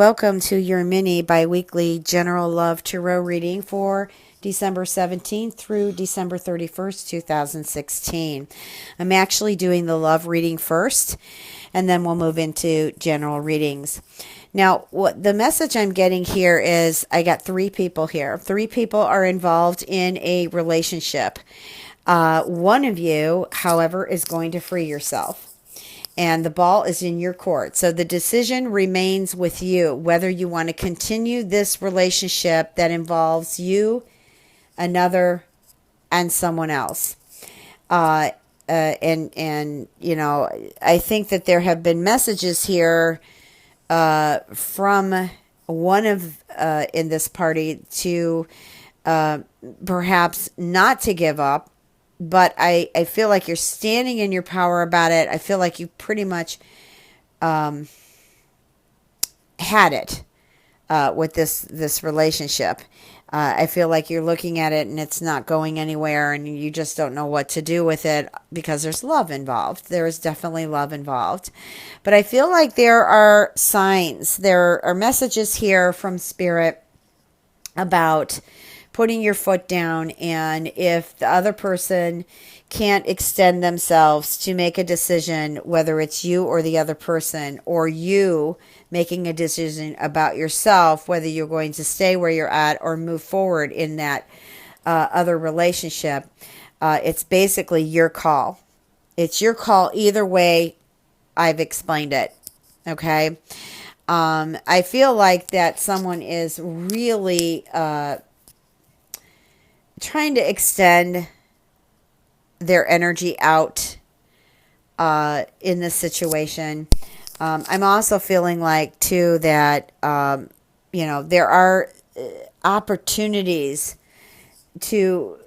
welcome to your mini bi-weekly general love tarot reading for December 17th through December 31st, 2016. I'm actually doing the love reading first, and then we'll move into general readings. Now, what the message I'm getting here is I got three people here. Three people are involved in a relationship. One of you, however, is going to free yourself. And the ball is in your court. So the decision remains with you, whether you want to continue this relationship that involves you, another, and someone else. And you know, I think that there have been messages here from one of in this party to perhaps not to give up. But I feel like you're standing in your power about it. I feel like you pretty much had it with this relationship. I feel like you're looking at it and it's not going anywhere and you just don't know what to do with it because there's love involved. There is definitely love involved. But I feel like there are signs, there are messages here from Spirit about putting your foot down, and if the other person can't extend themselves to make a decision, whether it's you or the other person, or you making a decision about yourself, whether you're going to stay where you're at or move forward in that other relationship, it's basically your call. It's your call either way. I've explained it. Okay. I feel like that someone is really trying to extend their energy out in this situation. I'm also feeling like, too, that, there are opportunities to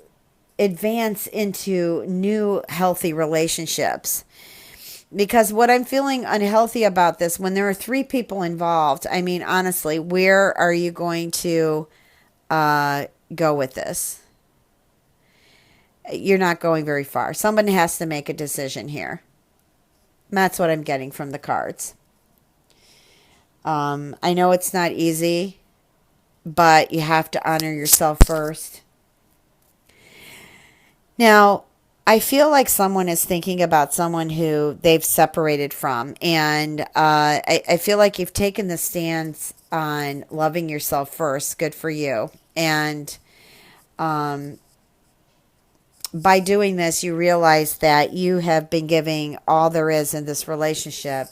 advance into new healthy relationships. Because what I'm feeling unhealthy about this, when there are three people involved, I mean, honestly, where are you going to go with this? You're not going very far. Someone has to make a decision here. That's what I'm getting from the cards. I know it's not easy, but you have to honor yourself first. Now, I feel like someone is thinking about someone who they've separated from. And I feel like you've taken the stance on loving yourself first. Good for you. And by doing this, you realize that you have been giving all there is in this relationship,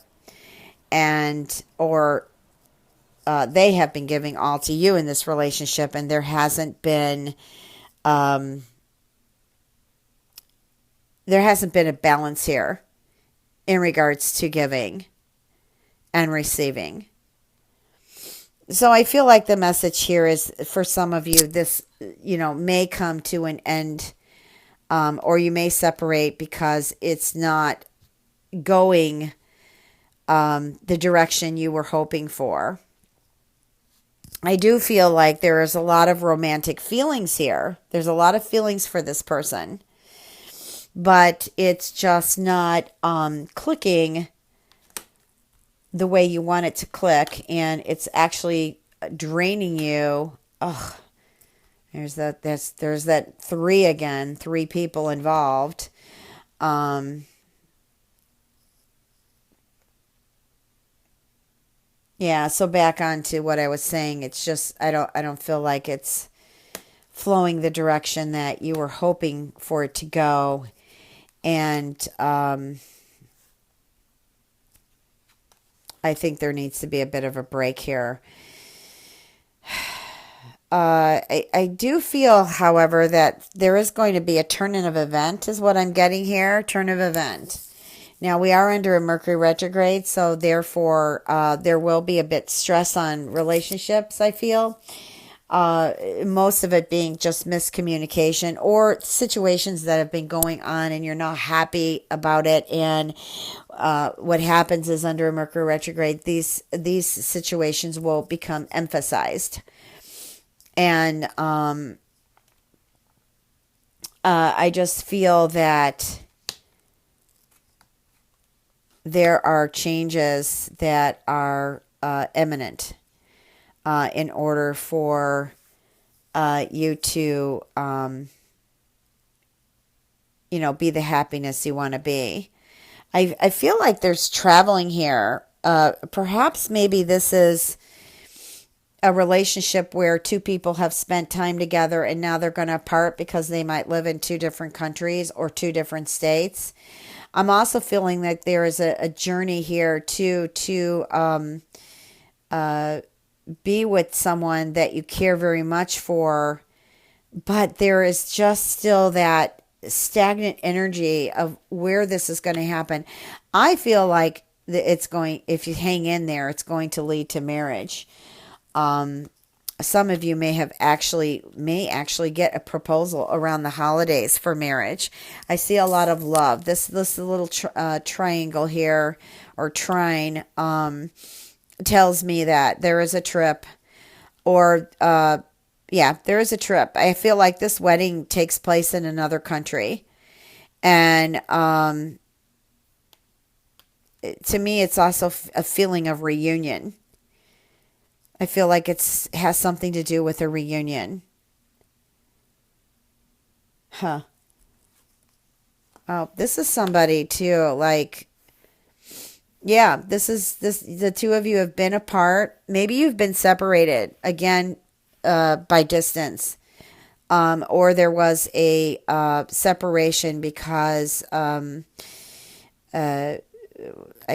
or they have been giving all to you in this relationship, and there hasn't been a balance here in regards to giving and receiving. So I feel like the message here is, for some of you, this, may come to an end. Or you may separate because it's not going the direction you were hoping for. I do feel like there is a lot of romantic feelings here. There's a lot of feelings for this person. But it's just not clicking the way you want it to click. And it's actually draining you. Ugh. There's that three again, three people involved. Yeah, so back on to what I was saying. It's just I don't feel like it's flowing the direction that you were hoping for it to go. And I think there needs to be a bit of a break here. I do feel, however, that there is going to be a turn of event, is what I'm getting here. Turn of event. Now, we are under a Mercury retrograde, so therefore there will be a bit stress on relationships, I feel. Most of it being just miscommunication or situations that have been going on and you're not happy about it. And what happens is, under a Mercury retrograde, these situations will become emphasized. And I just feel that there are changes that are imminent in order for you to, be the happiness you want to be. I feel like there's traveling here. Perhaps maybe this is a relationship where two people have spent time together and now they're going to part because they might live in two different countries or two different states. I'm also feeling that there is a journey here to be with someone that you care very much for, but there is just still that stagnant energy of where this is going to happen. I feel like it's going, if you hang in there, it's going to lead to marriage. Some of you may actually get a proposal around the holidays for marriage. I see a lot of love. This little triangle here, or trine, tells me that there is a trip, or yeah, there is a trip. I feel like this wedding takes place in another country, and to me, it's also a feeling of reunion. I feel like it has something to do with a reunion. Huh. Oh, this is somebody too. Like, yeah, the two of you have been apart. Maybe you've been separated again, by distance. Or there was a separation because I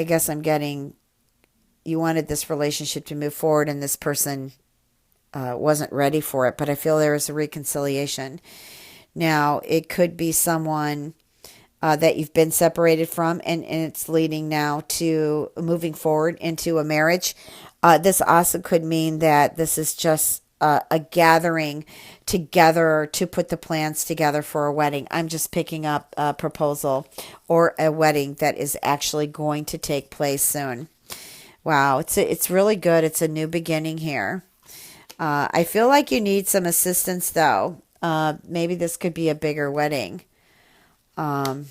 guess I'm getting, you wanted this relationship to move forward and this person wasn't ready for it, but I feel there is a reconciliation. Now, it could be someone that you've been separated from, and it's leading now to moving forward into a marriage. This also could mean that this is just a gathering together to put the plans together for a wedding. I'm just picking up a proposal or a wedding that is actually going to take place soon. Wow, it's really good. It's a new beginning here. I feel like you need some assistance though. Maybe this could be a bigger wedding. I'm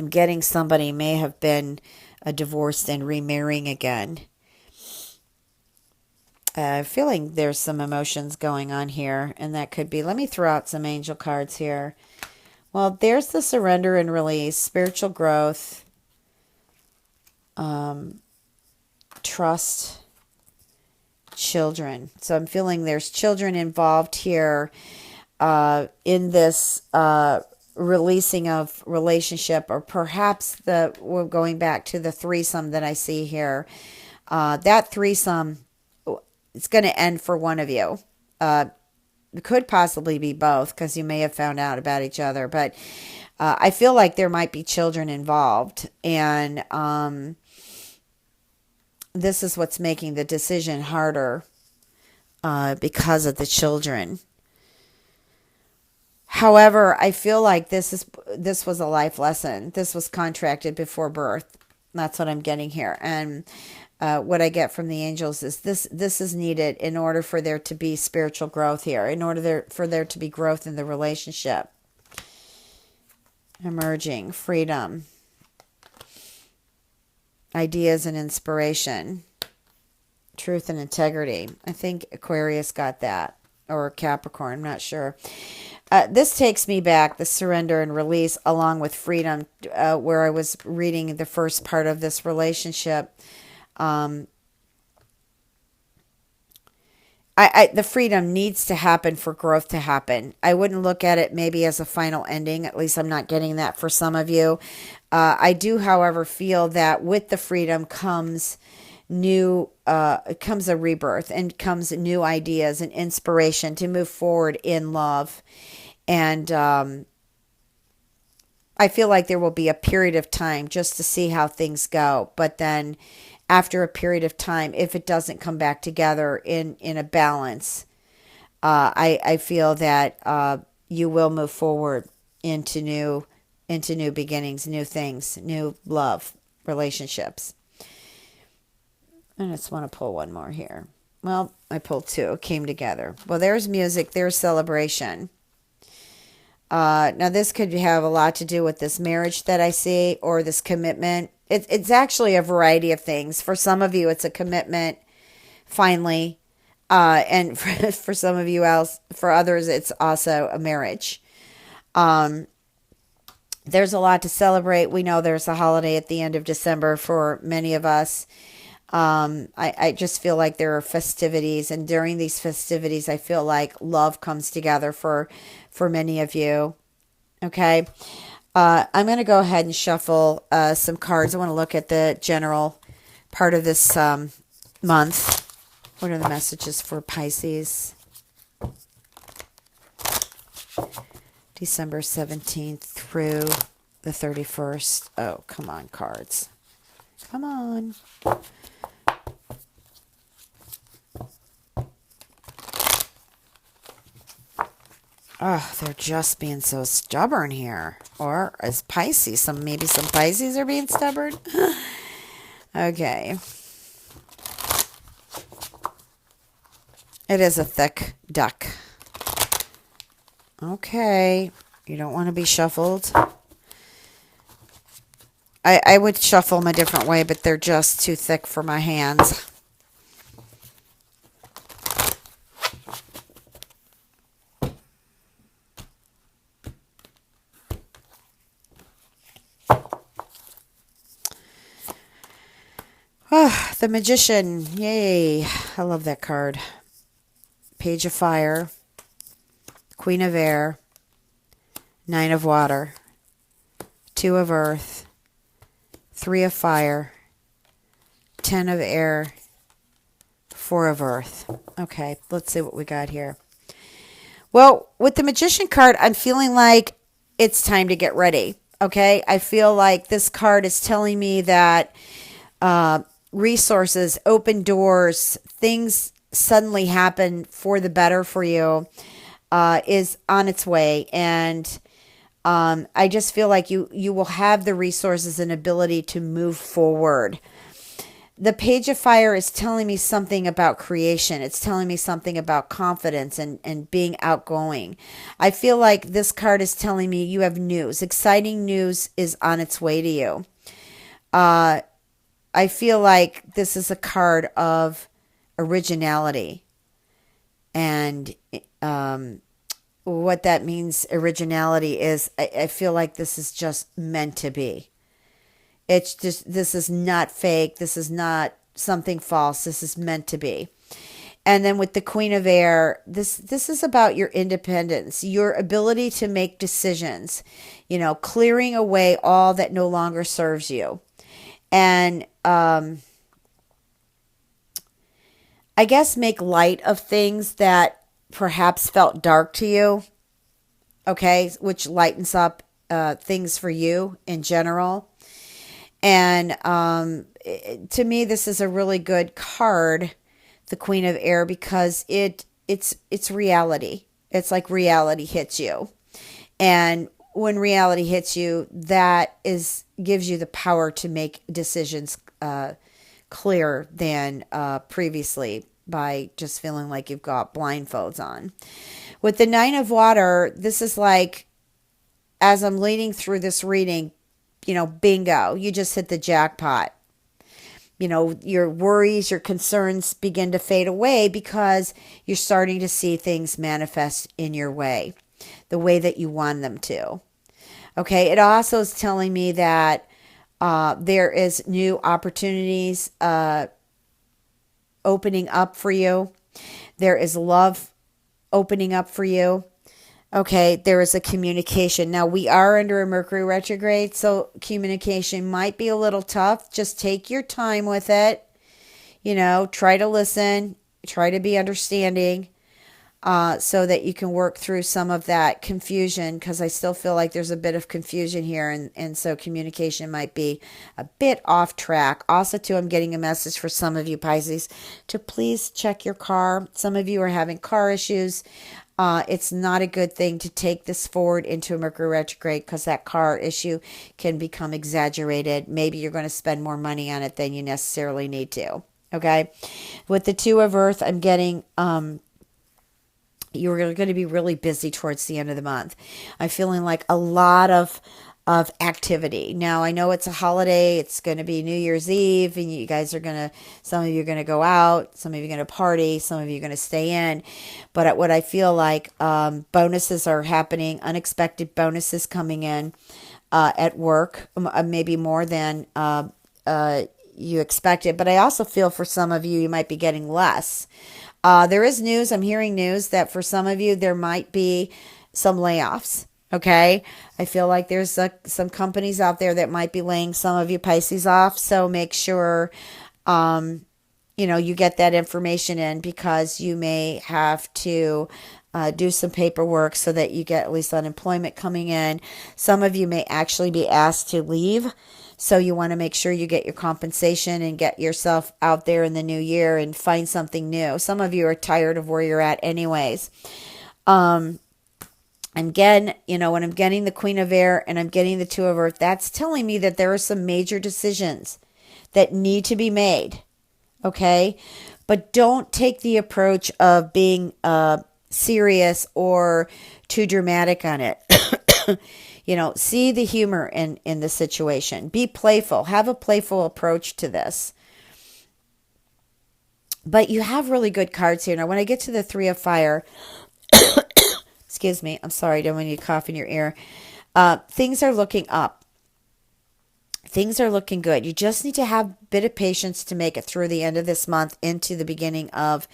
getting somebody may have been divorced and remarrying again. Feeling there's some emotions going on here, and that could be. Let me throw out some angel cards here. Well, there's the surrender and release, spiritual growth, trust, children. So I'm feeling there's children involved here in this releasing of relationship, or perhaps we're going back to the threesome that I see here. That threesome, it's going to end for one of you. It could possibly be both, because you may have found out about each other. But I feel like there might be children involved. And this is what's making the decision harder, because of the children. However, I feel like this was a life lesson. This was contracted before birth. That's what I'm getting here. And what I get from the angels is this is needed in order for there to be spiritual growth here, in order for there to be growth in the relationship. Emerging, freedom, ideas and inspiration, truth and integrity. I think Aquarius got that, or Capricorn, I'm not sure. This takes me back, the surrender and release, along with freedom, where I was reading the first part of this relationship. The freedom needs to happen for growth to happen. I wouldn't look at it maybe as a final ending. At least I'm not getting that for some of you. I do, however, feel that with the freedom comes comes a rebirth, and comes new ideas and inspiration to move forward in love. And I feel like there will be a period of time just to see how things go. But then after a period of time, if it doesn't come back together in a balance, I feel that you will move forward into new beginnings, new things, new love, relationships. I just want to pull one more here. Well, I pulled two, came together. Well, there's music, there's celebration. Now, this could have a lot to do with this marriage that I see, or this commitment. It's actually a variety of things. For some of you, it's a commitment. finally. And for some of you else, for others, it's also a marriage. Um, there's a lot to celebrate. We know there's a holiday at the end of December for many of us. I just feel like there are festivities, and during these festivities, I feel like love comes together for many of you. Okay. I'm going to go ahead and shuffle some cards. I want to look at the general part of this month. What are the messages for Pisces? December 17th through the 31st. Oh, come on, cards. Come on. Oh, they're just being so stubborn here. Or as Pisces, maybe some Pisces are being stubborn. Okay. It is a thick duck. Okay. You don't want to be shuffled. I would shuffle them a different way, but they're just too thick for my hands. Oh, the Magician. Yay. I love that card. Page of Fire. Queen of Air. Nine of Water. Two of Earth. Three of Fire. 10 of Air. 4 of Earth. Okay, let's see what we got here. Well, with the Magician card, I'm feeling like it's time to get ready. Okay, I feel like this card is telling me that resources, open doors, things suddenly happen for the better for you is on its way. And I just feel like you will have the resources and ability to move forward. The Page of Fire is telling me something about creation. It's telling me something about confidence and being outgoing. I feel like this card is telling me you have news. Exciting news is on its way to you. I feel like this is a card of originality. And what that means, originality, is I feel like this is just meant to be. It's just, this is not fake. This is not something false. This is meant to be. And then with the Queen of Air, this is about your independence, your ability to make decisions, clearing away all that no longer serves you. And I guess make light of things that perhaps felt dark to you, okay, which lightens up things for you in general. And to me, this is a really good card, the Queen of Air, because it's reality. It's like reality hits you. And when reality hits you, that gives you the power to make decisions clearer than previously by just feeling like you've got blindfolds on. With the Nine of Water, this is like, as I'm leading through this reading, bingo, you just hit the jackpot. Your worries, your concerns begin to fade away because you're starting to see things manifest in your way, the way that you want them to. Okay, it also is telling me that there is new opportunities opening up for you. There is love opening up for you. Okay, there is a communication. Now, we are under a Mercury retrograde, so communication might be a little tough. Just take your time with it. Try to listen. Try to be understanding so that you can work through some of that confusion, because I still feel like there's a bit of confusion here, and so communication might be a bit off track. Also, too, I'm getting a message for some of you Pisces to please check your car. Some of you are having car issues. It's not a good thing to take this forward into a Mercury retrograde, because that car issue can become exaggerated. Maybe you're going to spend more money on it than you necessarily need to. Okay. With the Two of Earth, I'm getting, you're going to be really busy towards the end of the month. I'm feeling like a lot of of activity. Now, I know it's a holiday. It's going to be New Year's Eve, and you guys are going to, some of you are going to go out, some of you are going to party, some of you are going to stay in. But what I feel like, bonuses are happening, unexpected bonuses coming in at work, maybe more than you expected. But I also feel for some of you, you might be getting less. There is news. I'm hearing news that for some of you, there might be some layoffs. Okay. I feel like there's some companies out there that might be laying some of you Pisces off. So make sure, you get that information in, because you may have to do some paperwork so that you get at least unemployment coming in. Some of you may actually be asked to leave. So you want to make sure you get your compensation and get yourself out there in the new year and find something new. Some of you are tired of where you're at anyways. Again, when I'm getting the Queen of Air and I'm getting the Two of Earth, that's telling me that there are some major decisions that need to be made. Okay? But don't take the approach of being serious or too dramatic on it. See the humor in the situation. Be playful. Have a playful approach to this. But you have really good cards here. Now, when I get to the Three of Fire, excuse me, I'm sorry, I don't want you to cough in your ear. Things are looking up. Things are looking good. You just need to have a bit of patience to make it through the end of this month into the beginning of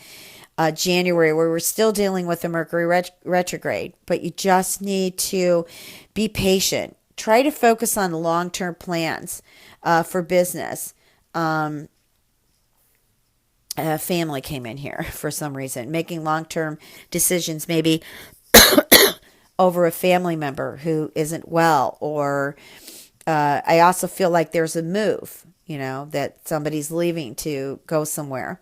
January, where we're still dealing with the Mercury retrograde. But you just need to be patient. Try to focus on long-term plans for business. Family came in here for some reason, making long-term decisions, maybe over a family member who isn't well, or I also feel like there's a move, that somebody's leaving to go somewhere,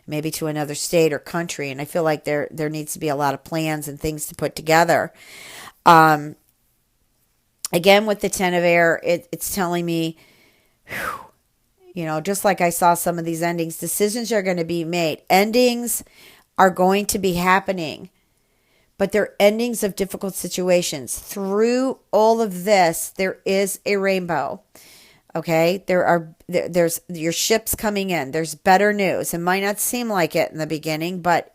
maybe to another state or country, and I feel like there needs to be a lot of plans and things to put together. Again, with the Ten of Air, it's telling me, just like I saw some of these endings, decisions are going to be made. Endings are going to be happening, but they're endings of difficult situations. Through all of this, there is a rainbow. Okay, there's your ship's coming in. There's better news. It might not seem like it in the beginning, but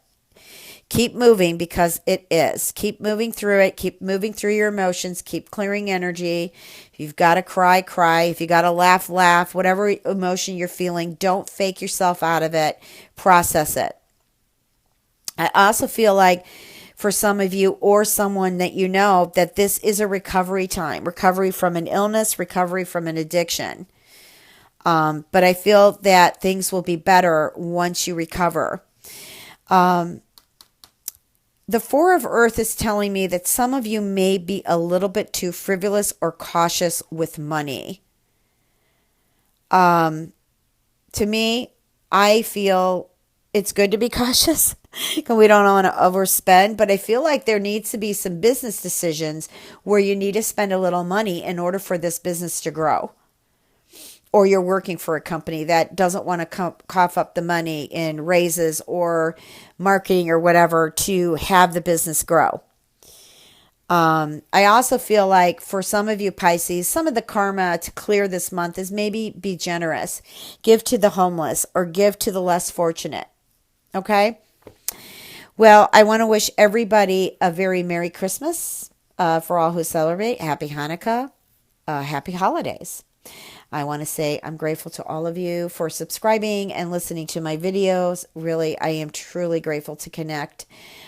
keep moving, because it is. Keep moving through it. Keep moving through your emotions. Keep clearing energy. If you've got to cry, cry. If you got to laugh, laugh. Whatever emotion you're feeling, don't fake yourself out of it. Process it. I also feel like for some of you or someone that you know, that this is a recovery time. Recovery from an illness, recovery from an addiction. But I feel that things will be better once you recover. The Four of Earth is telling me that some of you may be a little bit too frivolous or cautious with money. To me, I feel it's good to be cautious, because we don't want to overspend, but I feel like there needs to be some business decisions where you need to spend a little money in order for this business to grow. Or you're working for a company that doesn't want to cough up the money in raises or marketing or whatever to have the business grow. I also feel like for some of you Pisces, some of the karma to clear this month is maybe be generous. Give to the homeless or give to the less fortunate. Okay? Well, I want to wish everybody a very Merry Christmas. For all who celebrate, Happy Hanukkah, Happy Holidays. I want to say I'm grateful to all of you for subscribing and listening to my videos. Really, I am truly grateful to connect.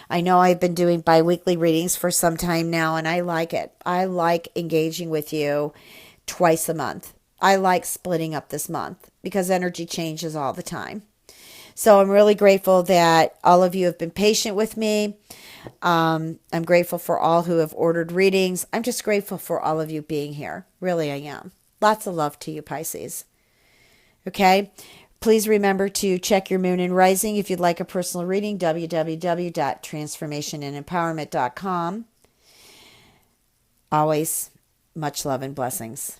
I know I've been doing bi-weekly readings for some time now, and I like it. I like engaging with you twice a month. I like splitting up this month because energy changes all the time. So I'm really grateful that all of you have been patient with me. I'm grateful for all who have ordered readings. I'm just grateful for all of you being here. Really, I am. Lots of love to you, Pisces. Okay? Please remember to check your moon and rising if you'd like a personal reading, www.transformationandempowerment.com. Always much love and blessings.